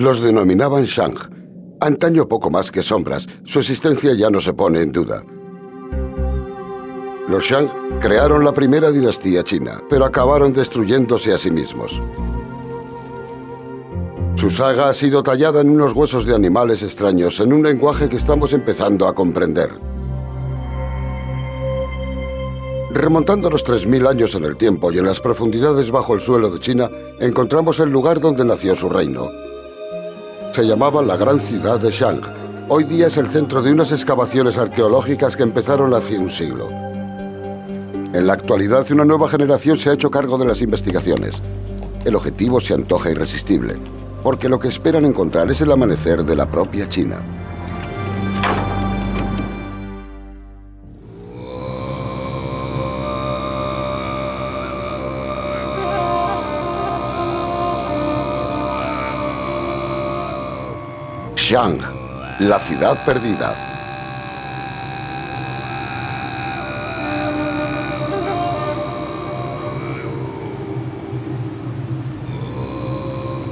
Los denominaban Shang. Antaño poco más que sombras, su existencia ya no se pone en duda. Los Shang crearon la primera dinastía china, pero acabaron destruyéndose a sí mismos. Su saga ha sido tallada en unos huesos de animales extraños, en un lenguaje que estamos empezando a comprender. Remontando los 3000 años en el tiempo y en las profundidades bajo el suelo de China, encontramos el lugar donde nació su reino. Se llamaba la Gran Ciudad de Shang. Hoy día es el centro de unas excavaciones arqueológicas que empezaron hace un siglo. En la actualidad, una nueva generación se ha hecho cargo de las investigaciones. El objetivo se antoja irresistible, porque lo que esperan encontrar es el amanecer de la propia China. Shang, la ciudad perdida.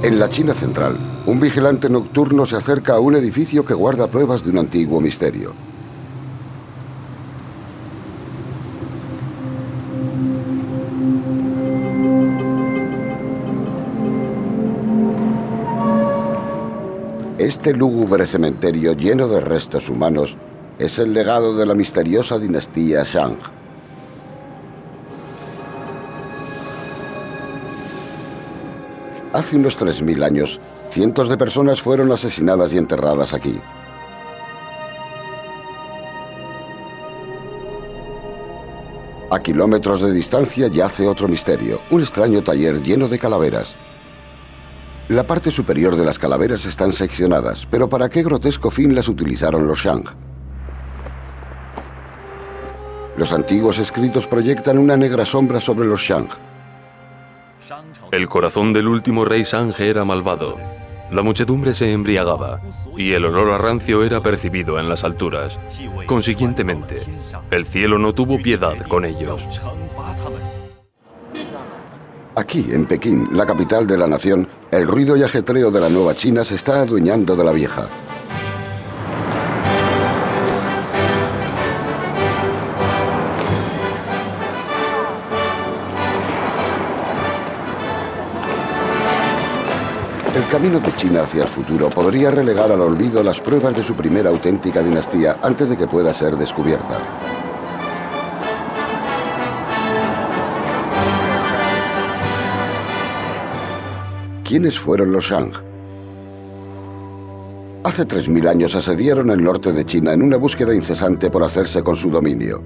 En la China central, un vigilante nocturno se acerca a un edificio que guarda pruebas de un antiguo misterio. Este lúgubre cementerio lleno de restos humanos es el legado de la misteriosa dinastía Shang. Hace unos 3000 años, cientos de personas fueron asesinadas y enterradas aquí. A kilómetros de distancia yace otro misterio, un extraño taller lleno de calaveras. La parte superior de las calaveras están seccionadas, pero ¿para qué grotesco fin las utilizaron los Shang? Los antiguos escritos proyectan una negra sombra sobre los Shang. El corazón del último rey Shang era malvado. La muchedumbre se embriagaba y el olor a rancio era percibido en las alturas. Consiguientemente, el cielo no tuvo piedad con ellos. Aquí, en Pekín, la capital de la nación, el ruido y ajetreo de la nueva China se está adueñando de la vieja. El camino de China hacia el futuro podría relegar al olvido las pruebas de su primera auténtica dinastía antes de que pueda ser descubierta. ¿Quiénes fueron los Shang? Hace 3000 años asediaron el norte de China en una búsqueda incesante por hacerse con su dominio.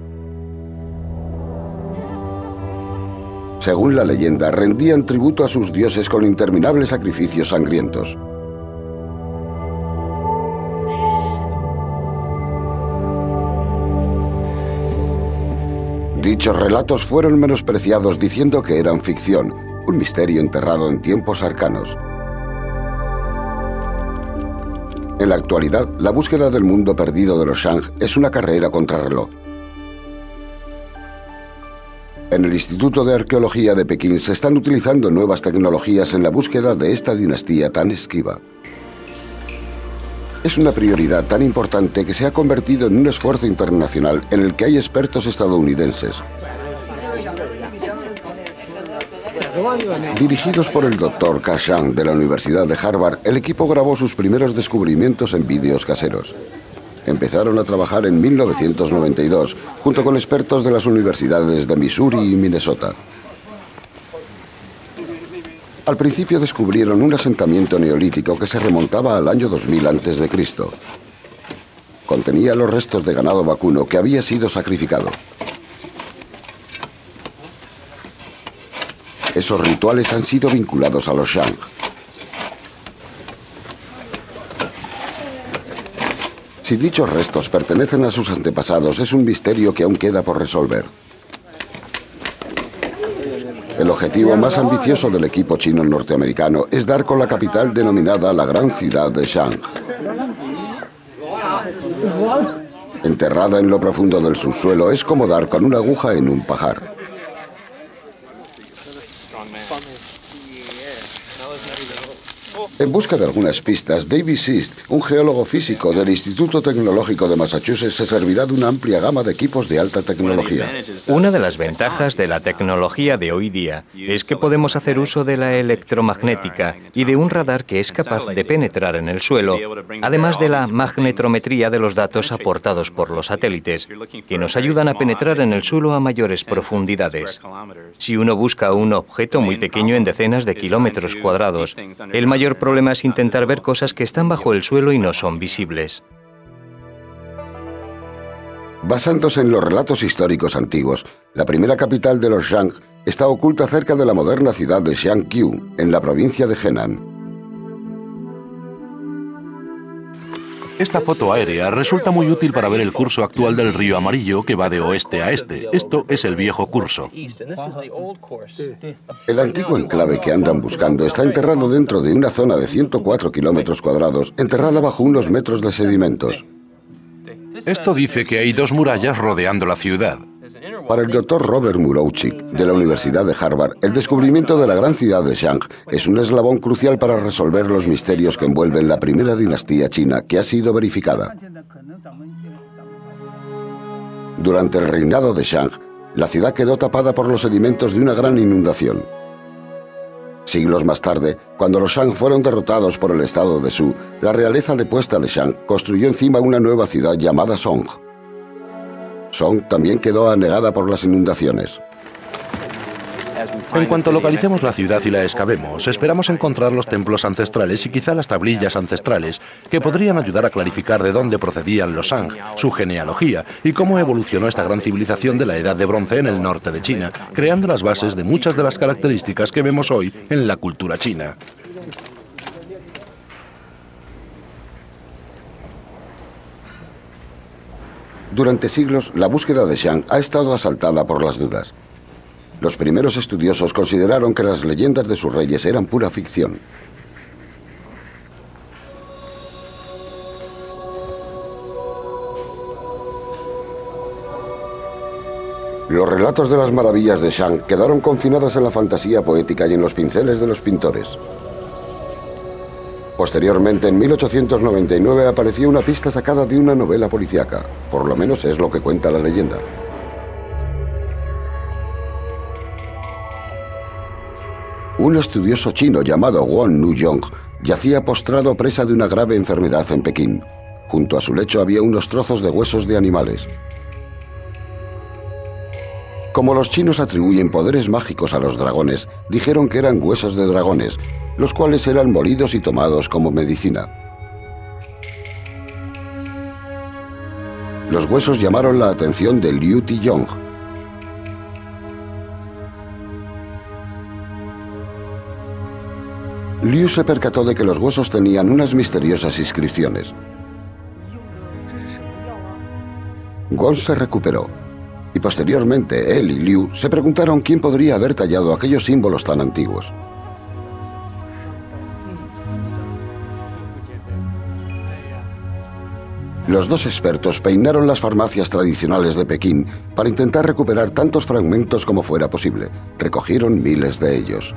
Según la leyenda, rendían tributo a sus dioses con interminables sacrificios sangrientos. Dichos relatos fueron menospreciados diciendo que eran ficción, un misterio enterrado en tiempos arcanos. En la actualidad, la búsqueda del mundo perdido de los Shang es una carrera contrarreloj. En el Instituto de Arqueología de Pekín se están utilizando nuevas tecnologías en la búsqueda de esta dinastía tan esquiva. Es una prioridad tan importante que se ha convertido en un esfuerzo internacional en el que hay expertos estadounidenses. Dirigidos por el Dr. Ka Shang de la Universidad de Harvard, el equipo grabó sus primeros descubrimientos en vídeos caseros. Empezaron a trabajar en 1992, junto con expertos de las universidades de Missouri y Minnesota. Al principio descubrieron un asentamiento neolítico que se remontaba al año 2000 a.C. Contenía los restos de ganado vacuno que había sido sacrificado. Esos rituales han sido vinculados a los Shang. Si dichos restos pertenecen a sus antepasados, es un misterio que aún queda por resolver. El objetivo más ambicioso del equipo chino norteamericano es dar con la capital denominada la Gran Ciudad de Shang. Enterrada en lo profundo del subsuelo, es como dar con una aguja en un pajar. En busca de algunas pistas, David Sist, un geólogo físico del Instituto Tecnológico de Massachusetts, se servirá de una amplia gama de equipos de alta tecnología. Una de las ventajas de la tecnología de hoy día es que podemos hacer uso de la electromagnética y de un radar que es capaz de penetrar en el suelo, además de la magnetometría de los datos aportados por los satélites, que nos ayudan a penetrar en el suelo a mayores profundidades. Si uno busca un objeto muy pequeño en decenas de kilómetros cuadrados, el mayor problema es intentar ver cosas que están bajo el suelo y no son visibles. Basándose en los relatos históricos antiguos, la primera capital de los Shang está oculta cerca de la moderna ciudad de Xiangqiu, en la provincia de Henan. Esta foto aérea resulta muy útil para ver el curso actual del río Amarillo que va de oeste a este. Esto es el viejo curso. El antiguo enclave que andan buscando está enterrado dentro de una zona de 104 kilómetros cuadrados, enterrada bajo unos metros de sedimentos. Esto dice que hay 2 murallas rodeando la ciudad. Para el doctor Robert Murawczyk, de la Universidad de Harvard, el descubrimiento de la gran ciudad de Shang es un eslabón crucial para resolver los misterios que envuelven la primera dinastía china que ha sido verificada. Durante el reinado de Shang, la ciudad quedó tapada por los sedimentos de una gran inundación. Siglos más tarde, cuando los Shang fueron derrotados por el estado de Zhou, la realeza depuesta de Shang construyó encima una nueva ciudad llamada Song. Song también quedó anegada por las inundaciones. En cuanto localicemos la ciudad y la excavemos, esperamos encontrar los templos ancestrales y quizá las tablillas ancestrales que podrían ayudar a clarificar de dónde procedían los Shang, su genealogía y cómo evolucionó esta gran civilización de la Edad de Bronce en el norte de China, creando las bases de muchas de las características que vemos hoy en la cultura china. Durante siglos, la búsqueda de Shang ha estado asaltada por las dudas. Los primeros estudiosos consideraron que las leyendas de sus reyes eran pura ficción. Los relatos de las maravillas de Shang quedaron confinadas en la fantasía poética y en los pinceles de los pintores. Posteriormente, en 1899, apareció una pista sacada de una novela policíaca. Por lo menos es lo que cuenta la leyenda. Un estudioso chino llamado Wang Nuyong yacía postrado presa de una grave enfermedad en Pekín. Junto a su lecho había unos trozos de huesos de animales. Como los chinos atribuyen poderes mágicos a los dragones, dijeron que eran huesos de dragones, los cuales eran molidos y tomados como medicina. Los huesos llamaron la atención de Liu Tiyong. Liu se percató de que los huesos tenían unas misteriosas inscripciones. Gon se recuperó, y posteriormente él y Liu se preguntaron quién podría haber tallado aquellos símbolos tan antiguos. Los dos expertos peinaron las farmacias tradicionales de Pekín para intentar recuperar tantos fragmentos como fuera posible. Recogieron miles de ellos.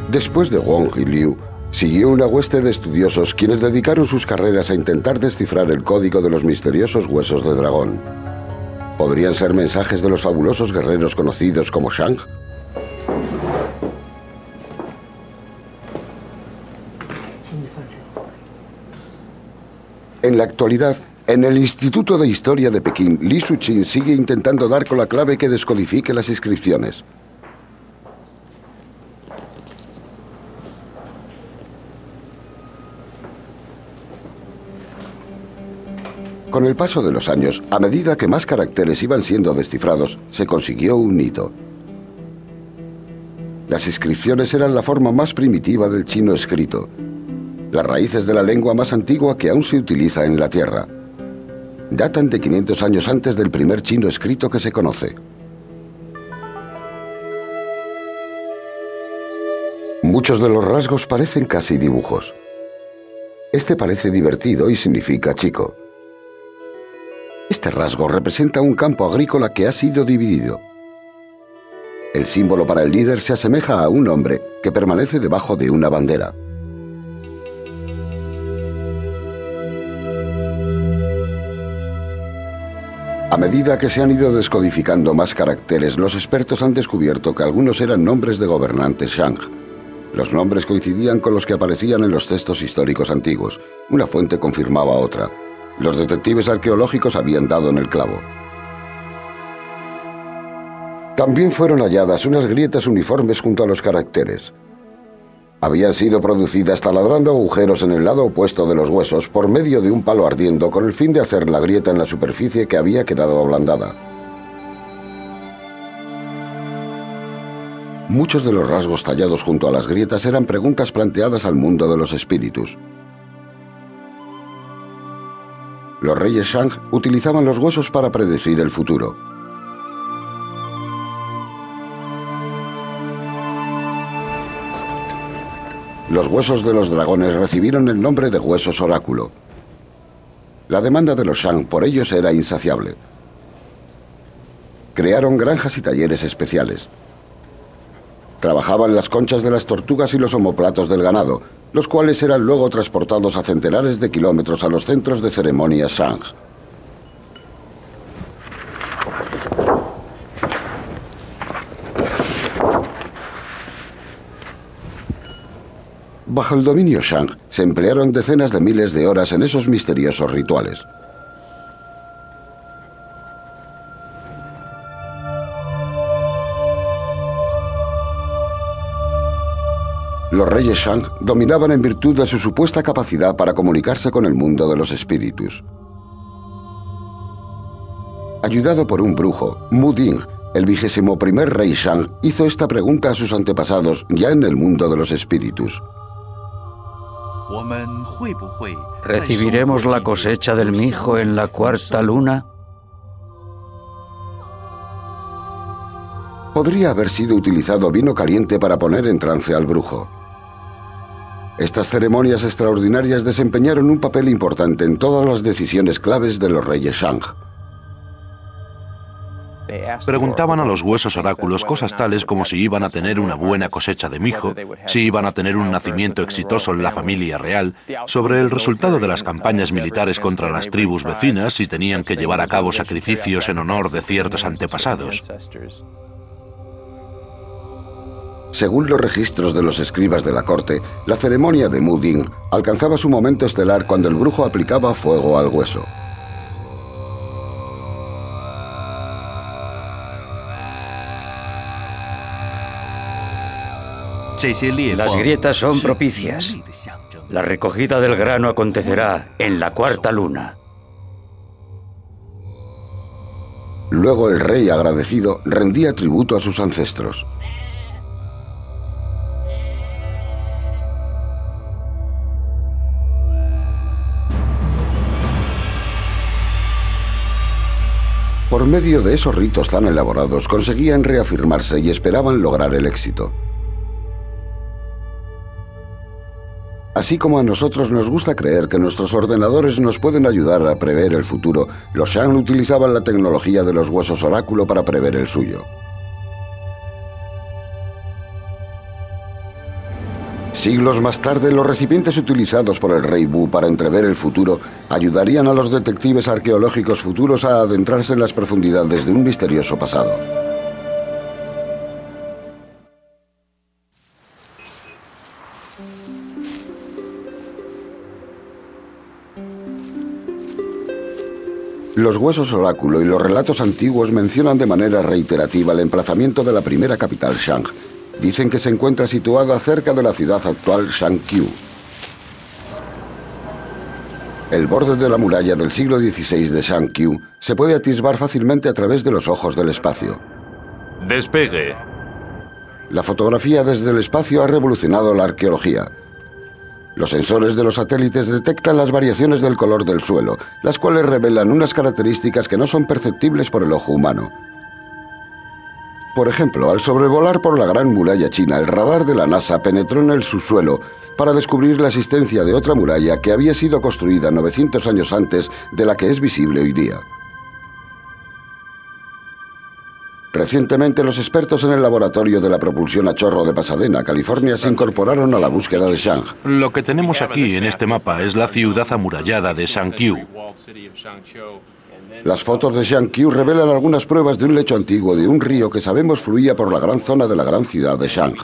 Después de Wang y Liu, siguió una hueste de estudiosos quienes dedicaron sus carreras a intentar descifrar el código de los misteriosos huesos de dragón. ¿Podrían ser mensajes de los fabulosos guerreros conocidos como Shang? En la actualidad, en el Instituto de Historia de Pekín, Li Suqin sigue intentando dar con la clave que descodifique las inscripciones. Con el paso de los años, a medida que más caracteres iban siendo descifrados, se consiguió un hito. Las inscripciones eran la forma más primitiva del chino escrito, las raíces de la lengua más antigua que aún se utiliza en la Tierra. Datan de 500 años antes del primer chino escrito que se conoce. Muchos de los rasgos parecen casi dibujos. Este parece divertido y significa chico. Este rasgo representa un campo agrícola que ha sido dividido. El símbolo para el líder se asemeja a un hombre que permanece debajo de una bandera. A medida que se han ido descodificando más caracteres, los expertos han descubierto que algunos eran nombres de gobernantes Shang. Los nombres coincidían con los que aparecían en los textos históricos antiguos. Una fuente confirmaba otra. Los detectives arqueológicos habían dado en el clavo. También fueron halladas unas grietas uniformes junto a los caracteres. Habían sido producidas taladrando agujeros en el lado opuesto de los huesos por medio de un palo ardiendo con el fin de hacer la grieta en la superficie que había quedado ablandada. Muchos de los rasgos tallados junto a las grietas eran preguntas planteadas al mundo de los espíritus. Los reyes Shang utilizaban los huesos para predecir el futuro. Los huesos de los dragones recibieron el nombre de huesos oráculo. La demanda de los Shang por ellos era insaciable. Crearon granjas y talleres especiales. Trabajaban las conchas de las tortugas y los omoplatos del ganado, los cuales eran luego transportados a centenares de kilómetros a los centros de ceremonias Shang. Bajo el dominio Shang, se emplearon decenas de miles de horas en esos misteriosos rituales. Los reyes Shang dominaban en virtud de su supuesta capacidad para comunicarse con el mundo de los espíritus. Ayudado por un brujo, Mu Ding, el 21º rey Shang, hizo esta pregunta a sus antepasados ya en el mundo de los espíritus. ¿Recibiremos la cosecha del mijo en la cuarta luna? Podría haber sido utilizado vino caliente para poner en trance al brujo. Estas ceremonias extraordinarias desempeñaron un papel importante en todas las decisiones claves de los reyes Shang. Preguntaban a los huesos oráculos cosas tales como si iban a tener una buena cosecha de mijo, si iban a tener un nacimiento exitoso en la familia real, sobre el resultado de las campañas militares contra las tribus vecinas, si tenían que llevar a cabo sacrificios en honor de ciertos antepasados. Según los registros de los escribas de la corte, la ceremonia de Mu Ding alcanzaba su momento estelar cuando el brujo aplicaba fuego al hueso. Las grietas son propicias. La recogida del grano acontecerá en la cuarta luna. Luego el rey, agradecido, rendía tributo a sus ancestros. Por medio de esos ritos tan elaborados, conseguían reafirmarse y esperaban lograr el éxito. Así como a nosotros nos gusta creer que nuestros ordenadores nos pueden ayudar a prever el futuro, los Shang utilizaban la tecnología de los huesos oráculo para prever el suyo. Siglos más tarde, los recipientes utilizados por el rey Wu para entrever el futuro ayudarían a los detectives arqueológicos futuros a adentrarse en las profundidades de un misterioso pasado. Los huesos oráculo y los relatos antiguos mencionan de manera reiterativa el emplazamiento de la primera capital Shang. Dicen que se encuentra situada cerca de la ciudad actual Shangqiu. El borde de la muralla del siglo XVI de Shangqiu se puede atisbar fácilmente a través de los ojos del espacio. ¡Despegue! La fotografía desde el espacio ha revolucionado la arqueología. Los sensores de los satélites detectan las variaciones del color del suelo, las cuales revelan unas características que no son perceptibles por el ojo humano. Por ejemplo, al sobrevolar por la Gran Muralla China, el radar de la NASA penetró en el subsuelo para descubrir la existencia de otra muralla que había sido construida 900 años antes de la que es visible hoy día. Recientemente, los expertos en el laboratorio de la propulsión a chorro de Pasadena, California, se incorporaron a la búsqueda de Shang. Lo que tenemos aquí en este mapa es la ciudad amurallada de Shangqiu. Las fotos de Shangqiu revelan algunas pruebas de un lecho antiguo de un río que sabemos fluía por la gran zona de la gran ciudad de Shang.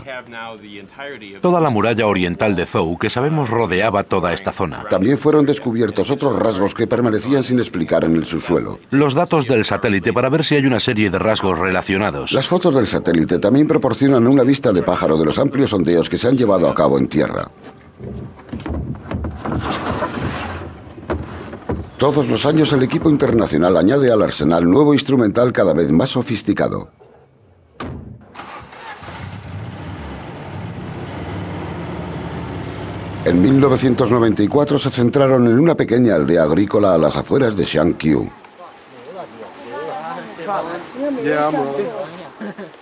Toda la muralla oriental de Zhou que sabemos rodeaba toda esta zona. También fueron descubiertos otros rasgos que permanecían sin explicar en el subsuelo. Los datos del satélite para ver si hay una serie de rasgos relacionados. Las fotos del satélite también proporcionan una vista de pájaro de los amplios sondeos que se han llevado a cabo en tierra. Todos los años el equipo internacional añade al arsenal nuevo instrumental cada vez más sofisticado. En 1994 se centraron en una pequeña aldea agrícola a las afueras de Shangqiu.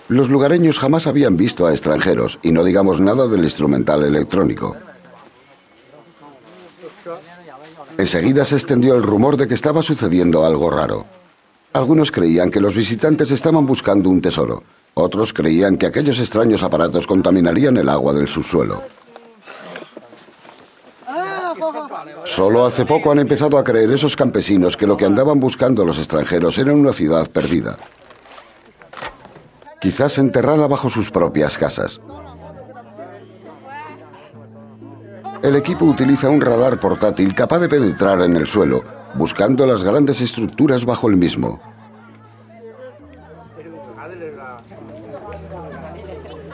Los lugareños jamás habían visto a extranjeros, y no digamos nada del instrumental electrónico. Enseguida se extendió el rumor de que estaba sucediendo algo raro. Algunos creían que los visitantes estaban buscando un tesoro. Otros creían que aquellos extraños aparatos contaminarían el agua del subsuelo. Solo hace poco han empezado a creer esos campesinos que lo que andaban buscando los extranjeros era una ciudad perdida. Quizás enterrada bajo sus propias casas. El equipo utiliza un radar portátil capaz de penetrar en el suelo, buscando las grandes estructuras bajo el mismo.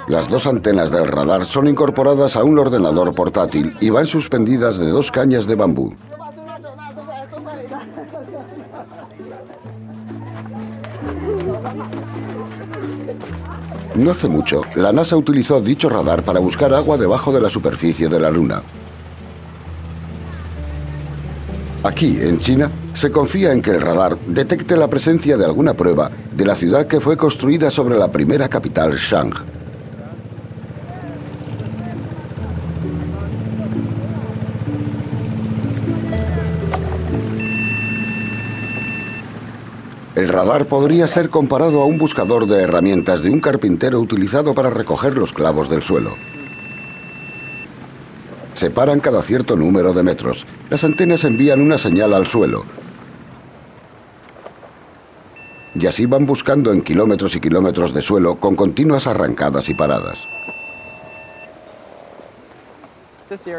Las dos antenas del radar son incorporadas a un ordenador portátil y van suspendidas de dos cañas de bambú. No hace mucho, la NASA utilizó dicho radar para buscar agua debajo de la superficie de la Luna. Aquí, en China, se confía en que el radar detecte la presencia de alguna prueba de la ciudad que fue construida sobre la primera capital, Shang. El radar podría ser comparado a un buscador de herramientas de un carpintero utilizado para recoger los clavos del suelo. Se paran cada cierto número de metros. Las antenas envían una señal al suelo. Y así van buscando en kilómetros y kilómetros de suelo con continuas arrancadas y paradas.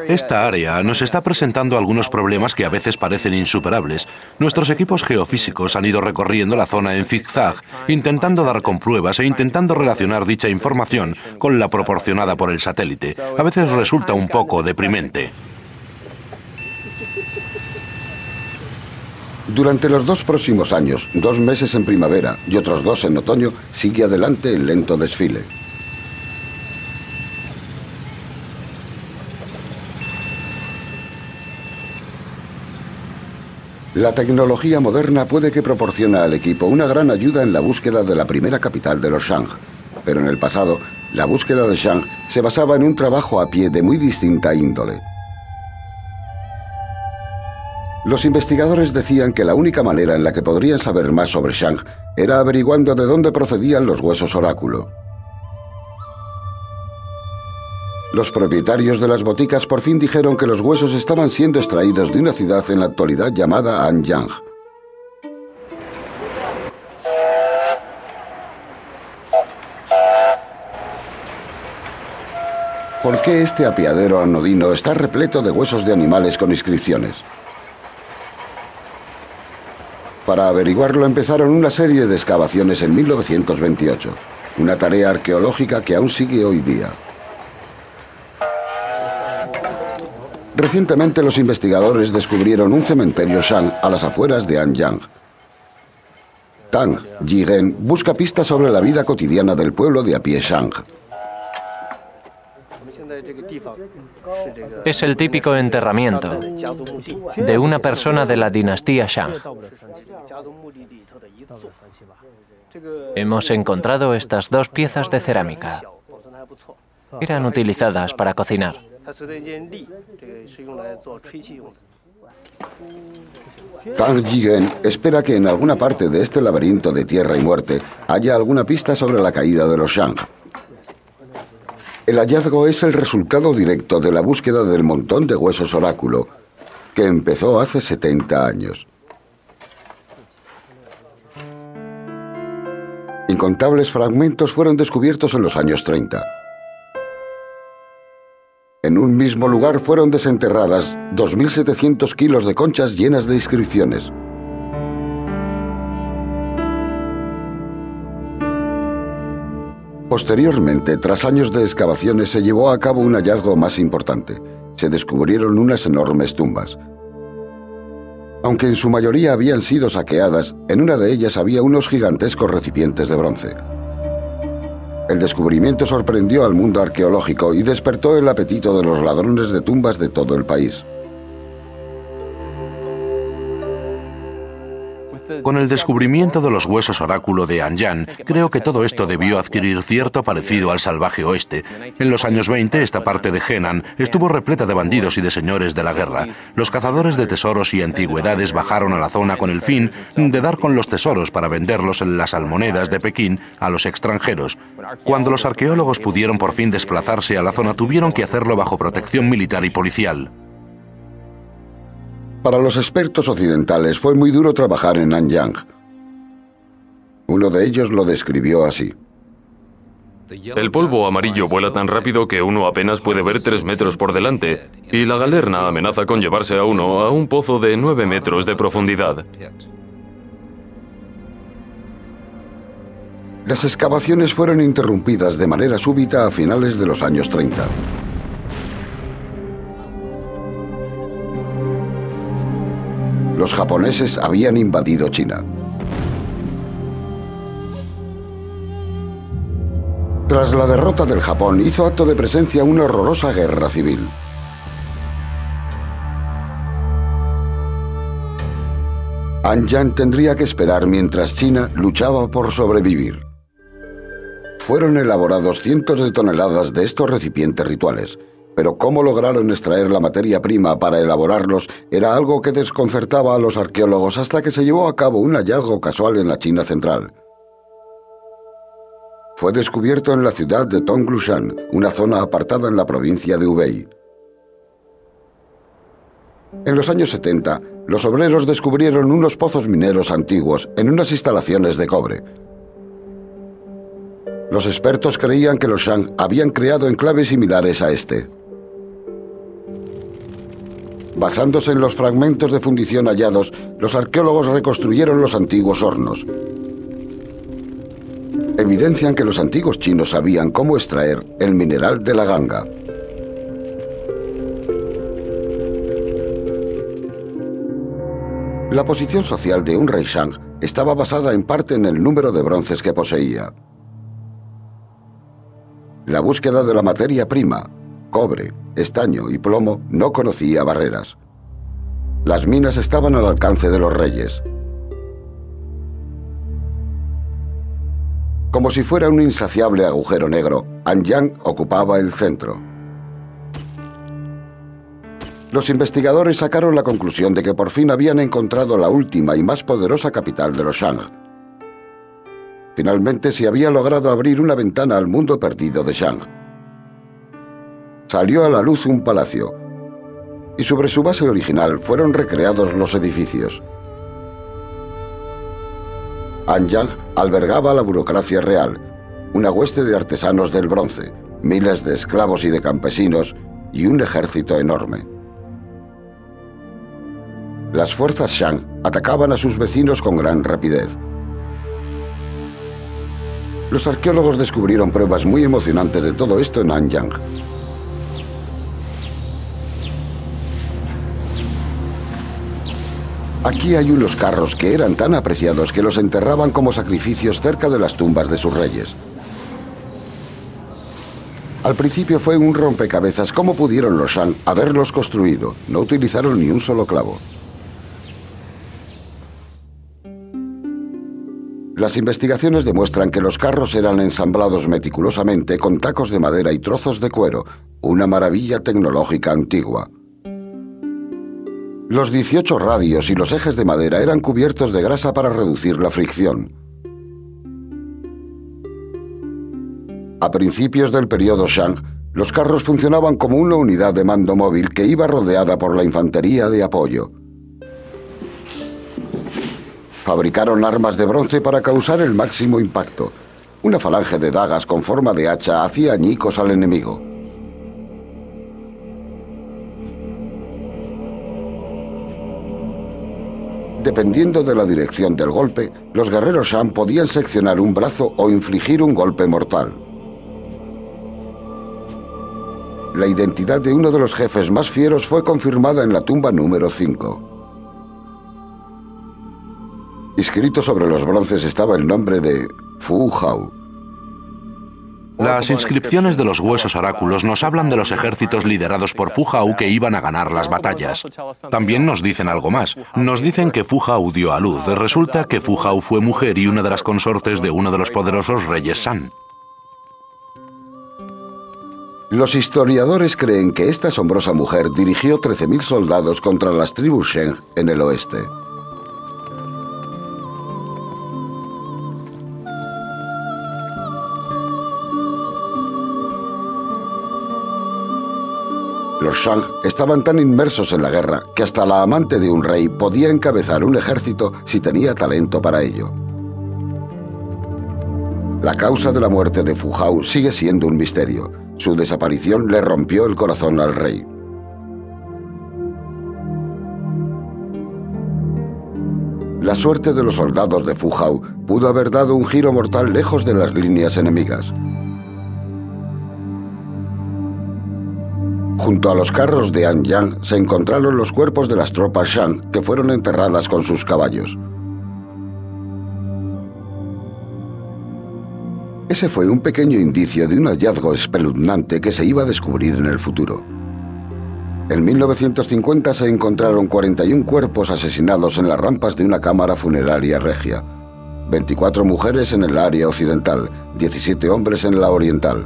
Esta área nos está presentando algunos problemas que a veces parecen insuperables. Nuestros equipos geofísicos han ido recorriendo la zona en zigzag, intentando dar con pruebas e intentando relacionar dicha información con la proporcionada por el satélite. A veces resulta un poco deprimente. Durante los 2 próximos años, 2 meses en primavera y otros 2 en otoño, sigue adelante el lento desfile. La tecnología moderna puede que proporciona al equipo una gran ayuda en la búsqueda de la primera capital de los Shang. Pero en el pasado, la búsqueda de Shang se basaba en un trabajo a pie de muy distinta índole. Los investigadores decían que la única manera en la que podrían saber más sobre Shang era averiguando de dónde procedían los huesos oráculo. Los propietarios de las boticas por fin dijeron que los huesos estaban siendo extraídos de una ciudad en la actualidad llamada Anyang. ¿Por qué este apeadero anodino está repleto de huesos de animales con inscripciones? Para averiguarlo empezaron una serie de excavaciones en 1928, una tarea arqueológica que aún sigue hoy día. Recientemente los investigadores descubrieron un cementerio Shang a las afueras de Anyang. Tang Yigen busca pistas sobre la vida cotidiana del pueblo de a pie Shang. Es el típico enterramiento de una persona de la dinastía Shang. Hemos encontrado estas 2 piezas de cerámica. Eran utilizadas para cocinar. Tang Jigen espera que en alguna parte de este laberinto de tierra y muerte haya alguna pista sobre la caída de los Shang. El hallazgo es el resultado directo de la búsqueda del montón de huesos oráculo, que empezó hace 70 años. Incontables fragmentos fueron descubiertos en los años 30. En un mismo lugar fueron desenterradas 2.700 kilos de conchas llenas de inscripciones. Posteriormente, tras años de excavaciones, se llevó a cabo un hallazgo más importante. Se descubrieron unas enormes tumbas. Aunque en su mayoría habían sido saqueadas, en una de ellas había unos gigantescos recipientes de bronce. El descubrimiento sorprendió al mundo arqueológico y despertó el apetito de los ladrones de tumbas de todo el país. Con el descubrimiento de los huesos oráculo de Anyang, creo que todo esto debió adquirir cierto parecido al salvaje oeste. En los años 20, esta parte de Henan estuvo repleta de bandidos y de señores de la guerra. Los cazadores de tesoros y antigüedades bajaron a la zona con el fin de dar con los tesoros para venderlos en las almonedas de Pekín a los extranjeros. Cuando los arqueólogos pudieron por fin desplazarse a la zona, tuvieron que hacerlo bajo protección militar y policial. Para los expertos occidentales fue muy duro trabajar en Anyang. Uno de ellos lo describió así. El polvo amarillo vuela tan rápido que uno apenas puede ver 3 metros por delante, y la galerna amenaza con llevarse a uno a un pozo de 9 metros de profundidad. Las excavaciones fueron interrumpidas de manera súbita a finales de los años 30. Los japoneses habían invadido China. Tras la derrota del Japón, hizo acto de presencia una horrorosa guerra civil. Anyang tendría que esperar mientras China luchaba por sobrevivir. Fueron elaborados cientos de toneladas de estos recipientes rituales. Pero cómo lograron extraer la materia prima para elaborarlos era algo que desconcertaba a los arqueólogos hasta que se llevó a cabo un hallazgo casual en la China central. Fue descubierto en la ciudad de Tonglushan, una zona apartada en la provincia de Hubei. En los años 70, los obreros descubrieron unos pozos mineros antiguos en unas instalaciones de cobre. Los expertos creían que los Shang habían creado enclaves similares a este. Basándose en los fragmentos de fundición hallados, los arqueólogos reconstruyeron los antiguos hornos. Evidencian que los antiguos chinos sabían cómo extraer el mineral de la ganga. La posición social de un rey Shang estaba basada en parte en el número de bronces que poseía. La búsqueda de la materia prima, cobre, estaño y plomo, no conocía barreras. Las minas estaban al alcance de los reyes. Como si fuera un insaciable agujero negro, Anyang ocupaba el centro. Los investigadores sacaron la conclusión de que por fin habían encontrado la última y más poderosa capital de los Shang. Finalmente se había logrado abrir una ventana al mundo perdido de Shang. Salió a la luz un palacio, y sobre su base original fueron recreados los edificios. Anyang albergaba la burocracia real, una hueste de artesanos del bronce, miles de esclavos y de campesinos, y un ejército enorme. Las fuerzas Shang atacaban a sus vecinos con gran rapidez. Los arqueólogos descubrieron pruebas muy emocionantes de todo esto en Anyang. Aquí hay unos carros que eran tan apreciados que los enterraban como sacrificios cerca de las tumbas de sus reyes. Al principio fue un rompecabezas cómo pudieron los Shang haberlos construido. No utilizaron ni un solo clavo. Las investigaciones demuestran que los carros eran ensamblados meticulosamente con tacos de madera y trozos de cuero, una maravilla tecnológica antigua. Los 18 radios y los ejes de madera eran cubiertos de grasa para reducir la fricción. A principios del periodo Shang, los carros funcionaban como una unidad de mando móvil que iba rodeada por la infantería de apoyo. Fabricaron armas de bronce para causar el máximo impacto. Una falange de dagas con forma de hacha hacía añicos al enemigo. Dependiendo de la dirección del golpe, los guerreros Shang podían seccionar un brazo o infligir un golpe mortal. La identidad de uno de los jefes más fieros fue confirmada en la tumba número 5. Inscrito sobre los bronces estaba el nombre de Fu Hao. Las inscripciones de los huesos oráculos nos hablan de los ejércitos liderados por Fu Hao que iban a ganar las batallas. También nos dicen algo más. Nos dicen que Fu Hao dio a luz. Resulta que Fu Hao fue mujer y una de las consortes de uno de los poderosos reyes San. Los historiadores creen que esta asombrosa mujer dirigió 13.000 soldados contra las tribus Sheng en el oeste. Los Shang estaban tan inmersos en la guerra que hasta la amante de un rey podía encabezar un ejército si tenía talento para ello. La causa de la muerte de Fu Hao sigue siendo un misterio. Su desaparición le rompió el corazón al rey. La suerte de los soldados de Fu Hao pudo haber dado un giro mortal lejos de las líneas enemigas. Junto a los carros de Anyang se encontraron los cuerpos de las tropas Shang que fueron enterradas con sus caballos. Ese fue un pequeño indicio de un hallazgo espeluznante que se iba a descubrir en el futuro. En 1950 se encontraron 41 cuerpos asesinados en las rampas de una cámara funeraria regia. 24 mujeres en el área occidental, 17 hombres en la oriental.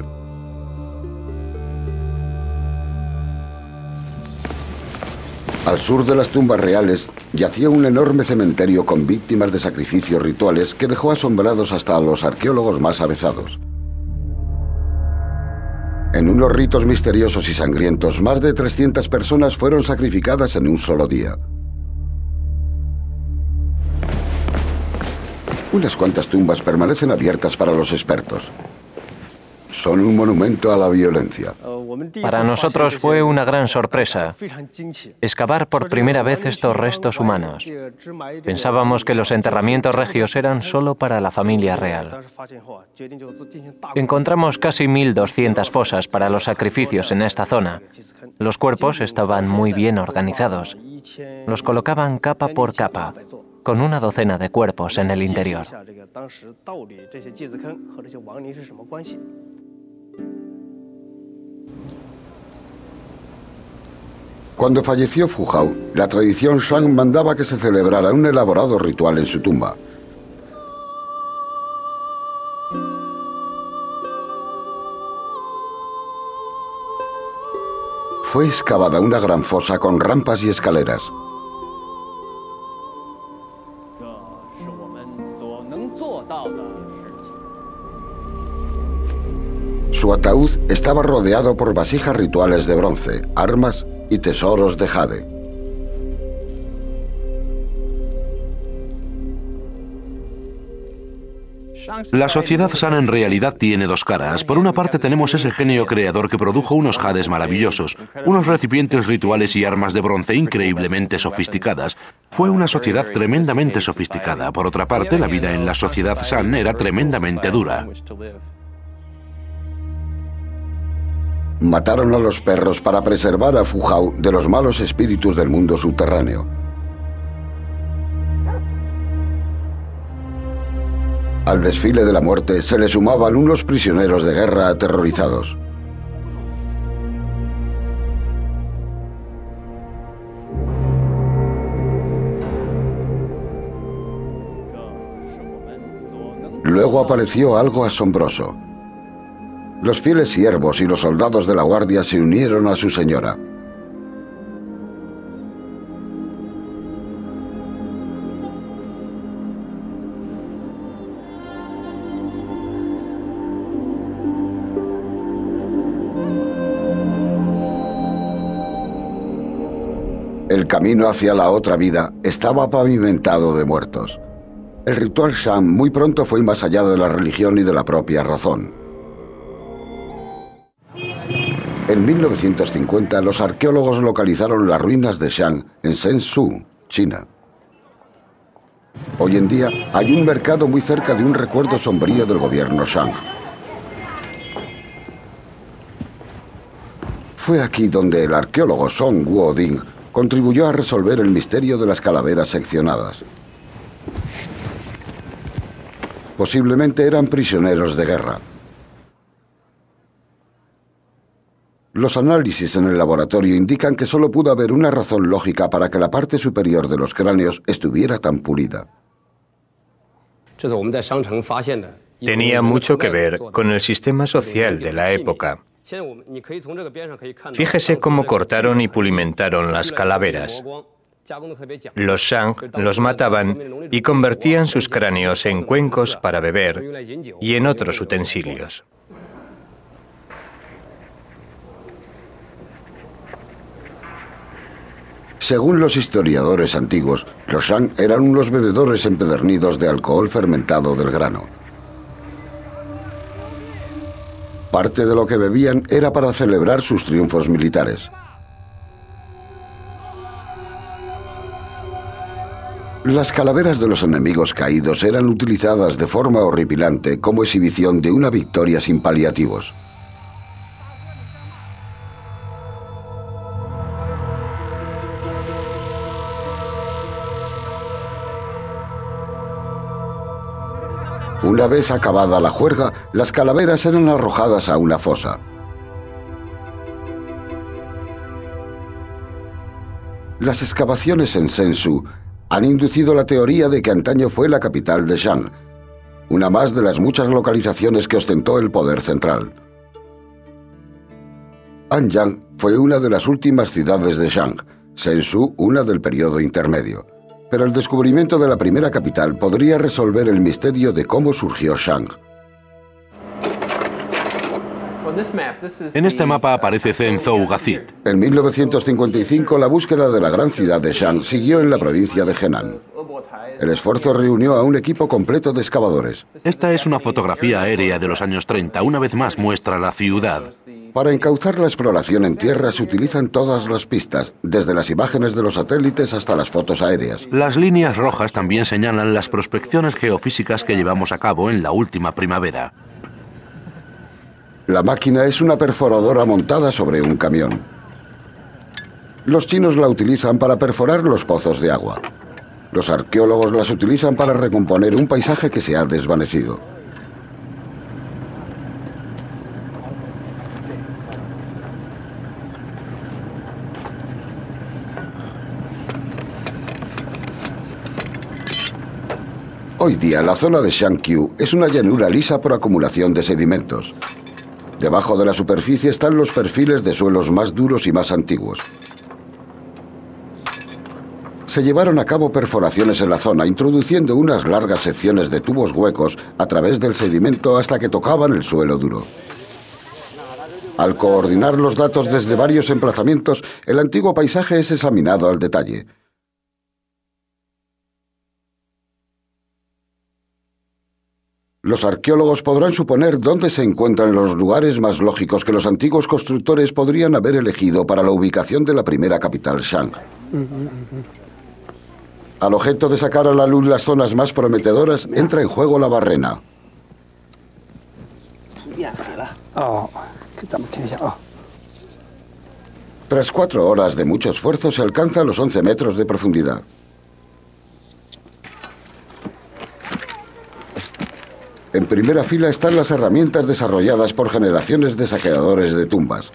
Al sur de las tumbas reales yacía un enorme cementerio con víctimas de sacrificios rituales que dejó asombrados hasta a los arqueólogos más avezados. En unos ritos misteriosos y sangrientos, más de 300 personas fueron sacrificadas en un solo día. Unas cuantas tumbas permanecen abiertas para los expertos. Son un monumento a la violencia. Para nosotros fue una gran sorpresa excavar por primera vez estos restos humanos. Pensábamos que los enterramientos regios eran solo para la familia real. Encontramos casi 1.200 fosas para los sacrificios en esta zona. Los cuerpos estaban muy bien organizados. Los colocaban capa por capa, con una docena de cuerpos en el interior. Cuando falleció Fu Hao, la tradición Shang mandaba que se celebrara un elaborado ritual en su tumba. Fue excavada una gran fosa con rampas y escaleras. Su ataúd estaba rodeado por vasijas rituales de bronce, armas y tesoros de jade. La sociedad San en realidad tiene dos caras. Por una parte tenemos ese genio creador que produjo unos jades maravillosos, unos recipientes rituales y armas de bronce increíblemente sofisticadas. Fue una sociedad tremendamente sofisticada. Por otra parte, la vida en la sociedad San era tremendamente dura. Mataron a los perros para preservar a Fu Hao de los malos espíritus del mundo subterráneo. Al desfile de la muerte se le sumaban unos prisioneros de guerra aterrorizados. Luego apareció algo asombroso. Los fieles siervos y los soldados de la guardia se unieron a su señora. El camino hacia la otra vida estaba pavimentado de muertos. El ritual Shang muy pronto fue más allá de la religión y de la propia razón. En 1950, los arqueólogos localizaron las ruinas de Shang en Zhengzhou, China. Hoy en día hay un mercado muy cerca de un recuerdo sombrío del gobierno Shang. Fue aquí donde el arqueólogo Song Guoding contribuyó a resolver el misterio de las calaveras seccionadas. Posiblemente eran prisioneros de guerra. Los análisis en el laboratorio indican que solo pudo haber una razón lógica para que la parte superior de los cráneos estuviera tan pulida. Tenía mucho que ver con el sistema social de la época. Fíjese cómo cortaron y pulimentaron las calaveras. Los Shang los mataban y convertían sus cráneos en cuencos para beber y en otros utensilios. Según los historiadores antiguos, los Shang eran unos bebedores empedernidos de alcohol fermentado del grano. Parte de lo que bebían era para celebrar sus triunfos militares. Las calaveras de los enemigos caídos eran utilizadas de forma horripilante como exhibición de una victoria sin paliativos. Una vez acabada la juerga, las calaveras eran arrojadas a una fosa. Las excavaciones en Zhengzhou han inducido la teoría de que antaño fue la capital de Shang, una más de las muchas localizaciones que ostentó el poder central. Anyang fue una de las últimas ciudades de Shang, Zhengzhou una del periodo intermedio. Pero el descubrimiento de la primera capital podría resolver el misterio de cómo surgió Shang. En este mapa aparece Zhengzhou Gazit. En 1955, la búsqueda de la gran ciudad de Shang siguió en la provincia de Henan. El esfuerzo reunió a un equipo completo de excavadores. Esta es una fotografía aérea de los años 30. Una vez más muestra la ciudad. Para encauzar la exploración en tierra se utilizan todas las pistas, desde las imágenes de los satélites hasta las fotos aéreas. Las líneas rojas también señalan las prospecciones geofísicas que llevamos a cabo en la última primavera. La máquina es una perforadora montada sobre un camión. Los chinos la utilizan para perforar los pozos de agua. Los arqueólogos las utilizan para recomponer un paisaje que se ha desvanecido. Hoy día, la zona de Shangqiu es una llanura lisa por acumulación de sedimentos. Debajo de la superficie están los perfiles de suelos más duros y más antiguos. Se llevaron a cabo perforaciones en la zona, introduciendo unas largas secciones de tubos huecos a través del sedimento hasta que tocaban el suelo duro. Al coordinar los datos desde varios emplazamientos, el antiguo paisaje es examinado al detalle. Los arqueólogos podrán suponer dónde se encuentran los lugares más lógicos que los antiguos constructores podrían haber elegido para la ubicación de la primera capital Shang. Al objeto de sacar a la luz las zonas más prometedoras, entra en juego la barrena. Tras 4 horas de mucho esfuerzo, se alcanzan los 11 metros de profundidad. En primera fila están las herramientas desarrolladas por generaciones de saqueadores de tumbas.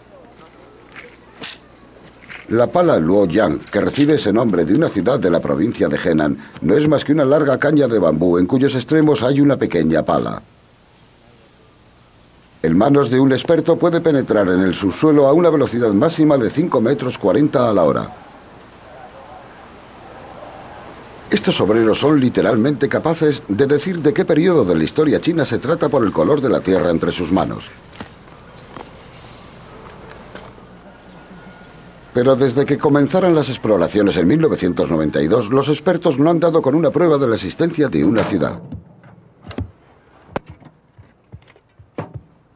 La pala Luoyang, que recibe ese nombre de una ciudad de la provincia de Henan, no es más que una larga caña de bambú en cuyos extremos hay una pequeña pala. En manos de un experto puede penetrar en el subsuelo a una velocidad máxima de 5 metros 40 a la hora. Estos obreros son literalmente capaces de decir de qué periodo de la historia china se trata por el color de la tierra entre sus manos. Pero desde que comenzaron las exploraciones en 1992, los expertos no han dado con una prueba de la existencia de una ciudad.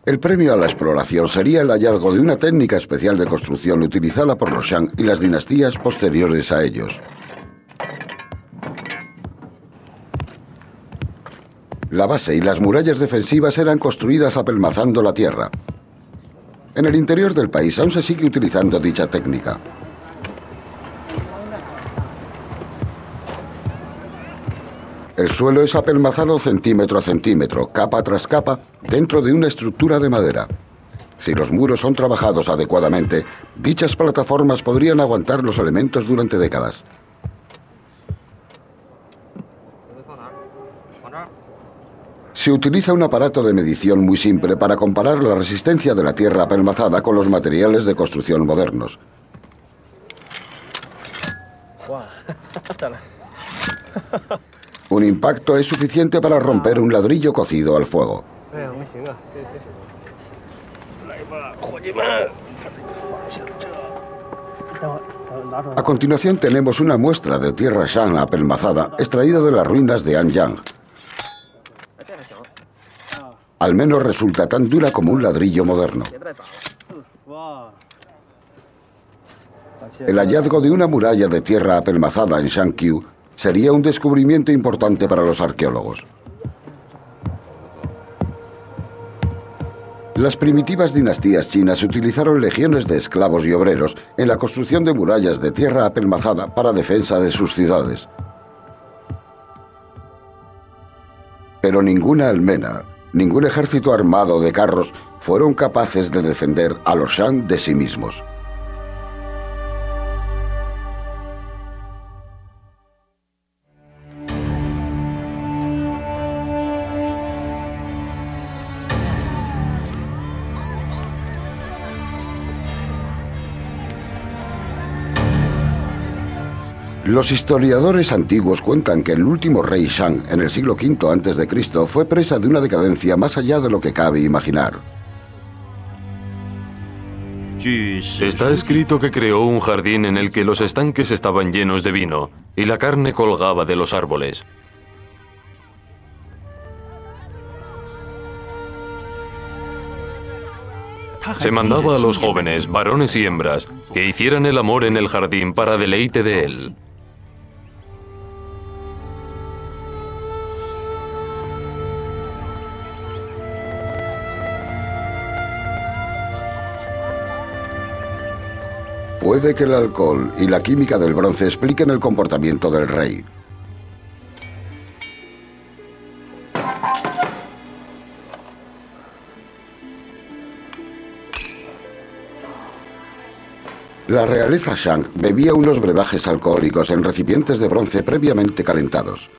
El premio a la exploración sería el hallazgo de una técnica especial de construcción utilizada por los Shang y las dinastías posteriores a ellos. La base y las murallas defensivas eran construidas apelmazando la tierra. En el interior del país aún se sigue utilizando dicha técnica. El suelo es apelmazado centímetro a centímetro, capa tras capa, dentro de una estructura de madera. Si los muros son trabajados adecuadamente, dichas plataformas podrían aguantar los elementos durante décadas. Se utiliza un aparato de medición muy simple para comparar la resistencia de la tierra apelmazada con los materiales de construcción modernos. Un impacto es suficiente para romper un ladrillo cocido al fuego. A continuación tenemos una muestra de tierra Shang apelmazada extraída de las ruinas de Anyang. Al menos resulta tan dura como un ladrillo moderno. El hallazgo de una muralla de tierra apelmazada en Shangqiu sería un descubrimiento importante para los arqueólogos. Las primitivas dinastías chinas utilizaron legiones de esclavos y obreros en la construcción de murallas de tierra apelmazada para defensa de sus ciudades. Pero ninguna almena, ningún ejército armado de carros fueron capaces de defender a los Shang de sí mismos. Los historiadores antiguos cuentan que el último rey Shang en el siglo V a.C. fue presa de una decadencia más allá de lo que cabe imaginar. Está escrito que creó un jardín en el que los estanques estaban llenos de vino y la carne colgaba de los árboles. Se mandaba a los jóvenes, varones y hembras, que hicieran el amor en el jardín para deleite de él. Puede que el alcohol y la química del bronce expliquen el comportamiento del rey. La realeza Shang bebía unos brebajes alcohólicos en recipientes de bronce previamente calentados.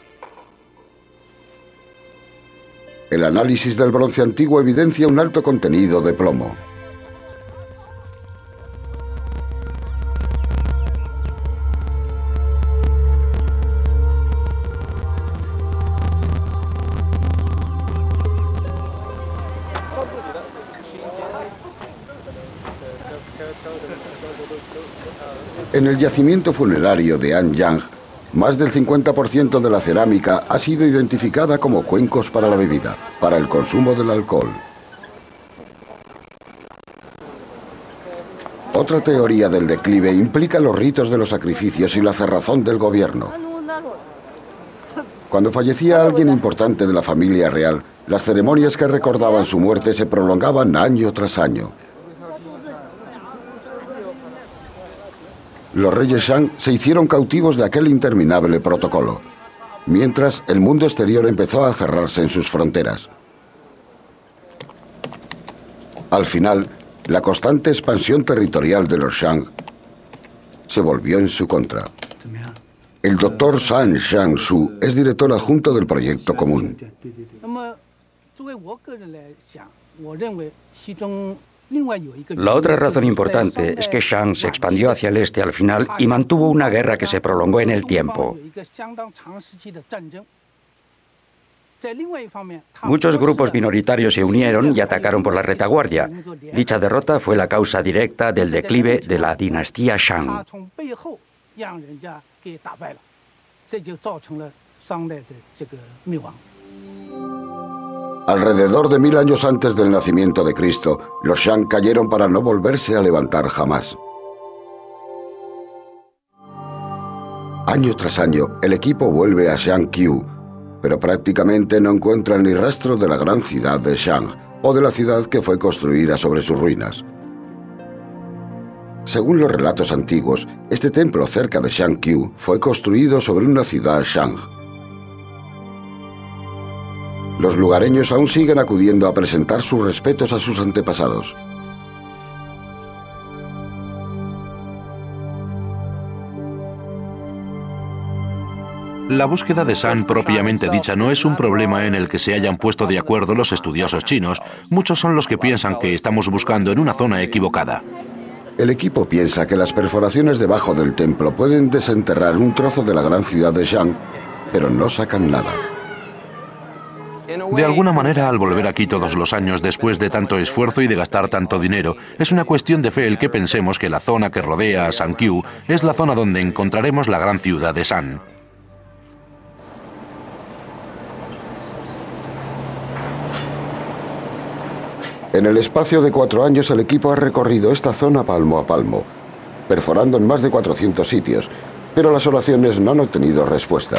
El análisis del bronce antiguo evidencia un alto contenido de plomo. En el yacimiento funerario de Anyang, más del 50% de la cerámica ha sido identificada como cuencos para la bebida, para el consumo del alcohol. Otra teoría del declive implica los ritos de los sacrificios y la cerrazón del gobierno. Cuando fallecía alguien importante de la familia real, las ceremonias que recordaban su muerte se prolongaban año tras año. Los reyes Shang se hicieron cautivos de aquel interminable protocolo, mientras el mundo exterior empezó a cerrarse en sus fronteras. Al final, la constante expansión territorial de los Shang se volvió en su contra. El doctor San Shang-Su es director adjunto del proyecto común. La otra razón importante es que Shang se expandió hacia el este al final y mantuvo una guerra que se prolongó en el tiempo. Muchos grupos minoritarios se unieron y atacaron por la retaguardia. Dicha derrota fue la causa directa del declive de la dinastía Shang. Alrededor de 1000 años antes del nacimiento de Cristo, los Shang cayeron para no volverse a levantar jamás. Año tras año, el equipo vuelve a Shangqiu, pero prácticamente no encuentran ni rastro de la gran ciudad de Shang o de la ciudad que fue construida sobre sus ruinas. Según los relatos antiguos, este templo cerca de Shangqiu fue construido sobre una ciudad Shang. Los lugareños aún siguen acudiendo a presentar sus respetos a sus antepasados. La búsqueda de San propiamente dicha no es un problema en el que se hayan puesto de acuerdo los estudiosos chinos. Muchos son los que piensan que estamos buscando en una zona equivocada. El equipo piensa que las perforaciones debajo del templo pueden desenterrar un trozo de la gran ciudad de Shang, pero no sacan nada. De alguna manera, al volver aquí todos los años después de tanto esfuerzo y de gastar tanto dinero, es una cuestión de fe el que pensemos que la zona que rodea a Shangqiu es la zona donde encontraremos la gran ciudad de Shan. En el espacio de 4 años, el equipo ha recorrido esta zona palmo a palmo, perforando en más de 400 sitios, pero las oraciones no han obtenido respuesta.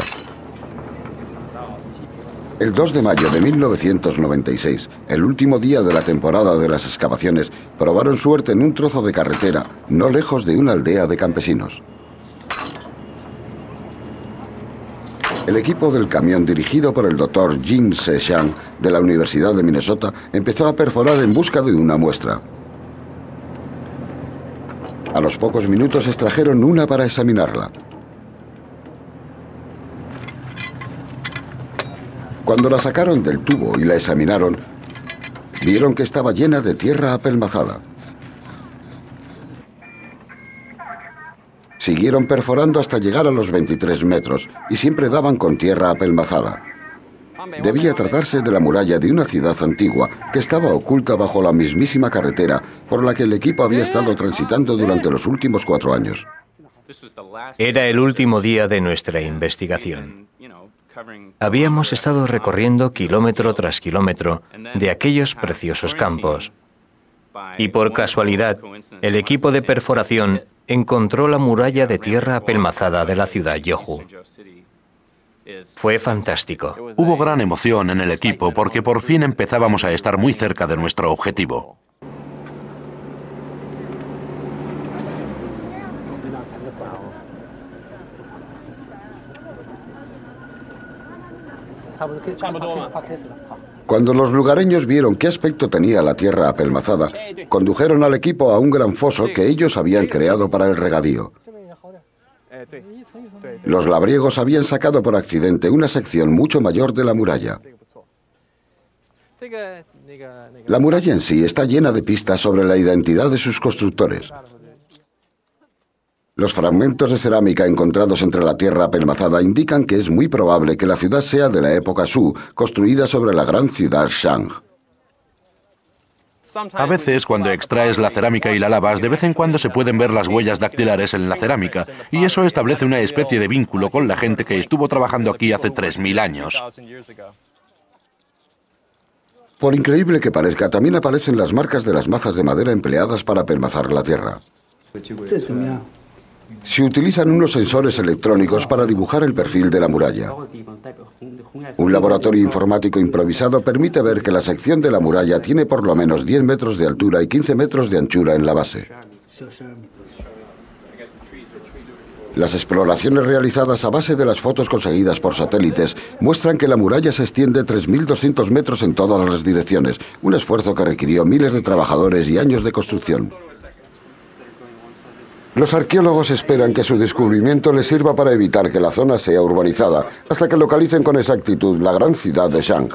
El 2 de mayo de 1996, el último día de la temporada de las excavaciones, probaron suerte en un trozo de carretera no lejos de una aldea de campesinos. El equipo del camión, dirigido por el Dr. Jin Se-Shang de la Universidad de Minnesota, empezó a perforar en busca de una muestra. A los pocos minutos extrajeron una para examinarla. Cuando la sacaron del tubo y la examinaron, vieron que estaba llena de tierra apelmazada. Siguieron perforando hasta llegar a los 23 metros y siempre daban con tierra apelmazada. Debía tratarse de la muralla de una ciudad antigua que estaba oculta bajo la mismísima carretera por la que el equipo había estado transitando durante los últimos 4 años. Era el último día de nuestra investigación. Habíamos estado recorriendo kilómetro tras kilómetro de aquellos preciosos campos. Y por casualidad, el equipo de perforación encontró la muralla de tierra apelmazada de la ciudad Yohu. Fue fantástico. Hubo gran emoción en el equipo porque por fin empezábamos a estar muy cerca de nuestro objetivo. Cuando los lugareños vieron qué aspecto tenía la tierra apelmazada, condujeron al equipo a un gran foso que ellos habían creado para el regadío. Los labriegos habían sacado por accidente una sección mucho mayor de la muralla. La muralla en sí está llena de pistas sobre la identidad de sus constructores. Los fragmentos de cerámica encontrados entre la tierra apelmazada indican que es muy probable que la ciudad sea de la época Zhou, construida sobre la gran ciudad Shang. A veces, cuando extraes la cerámica y la lavas, de vez en cuando se pueden ver las huellas dactilares en la cerámica, y eso establece una especie de vínculo con la gente que estuvo trabajando aquí hace 3000 años. Por increíble que parezca, también aparecen las marcas de las mazas de madera empleadas para apelmazar la tierra. Se utilizan unos sensores electrónicos para dibujar el perfil de la muralla. Un laboratorio informático improvisado permite ver que la sección de la muralla tiene por lo menos 10 metros de altura y 15 metros de anchura en la base. Las exploraciones realizadas a base de las fotos conseguidas por satélites muestran que la muralla se extiende 3.200 metros en todas las direcciones, un esfuerzo que requirió miles de trabajadores y años de construcción. Los arqueólogos esperan que su descubrimiento les sirva para evitar que la zona sea urbanizada, hasta que localicen con exactitud la gran ciudad de Shang.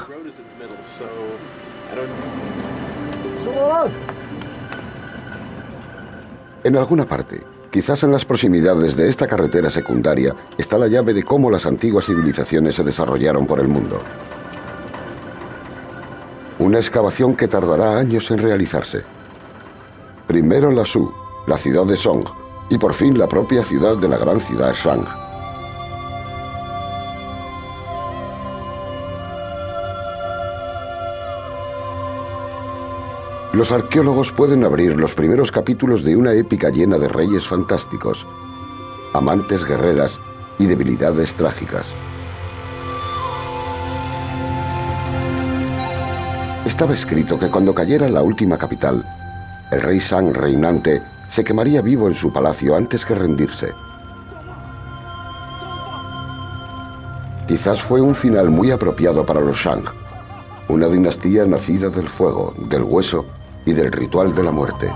En alguna parte, quizás en las proximidades de esta carretera secundaria, está la llave de cómo las antiguas civilizaciones se desarrollaron por el mundo. una excavación que tardará años en realizarse. Primero la Shu, la ciudad de Song, y por fin la propia ciudad de la gran ciudad Shang. Los arqueólogos pueden abrir los primeros capítulos de una épica llena de reyes fantásticos, amantes guerreras y debilidades trágicas. Estaba escrito que cuando cayera la última capital, el rey Shang reinante se quemaría vivo en su palacio antes que rendirse. Quizás fue un final muy apropiado para los Shang, una dinastía nacida del fuego, del hueso y del ritual de la muerte.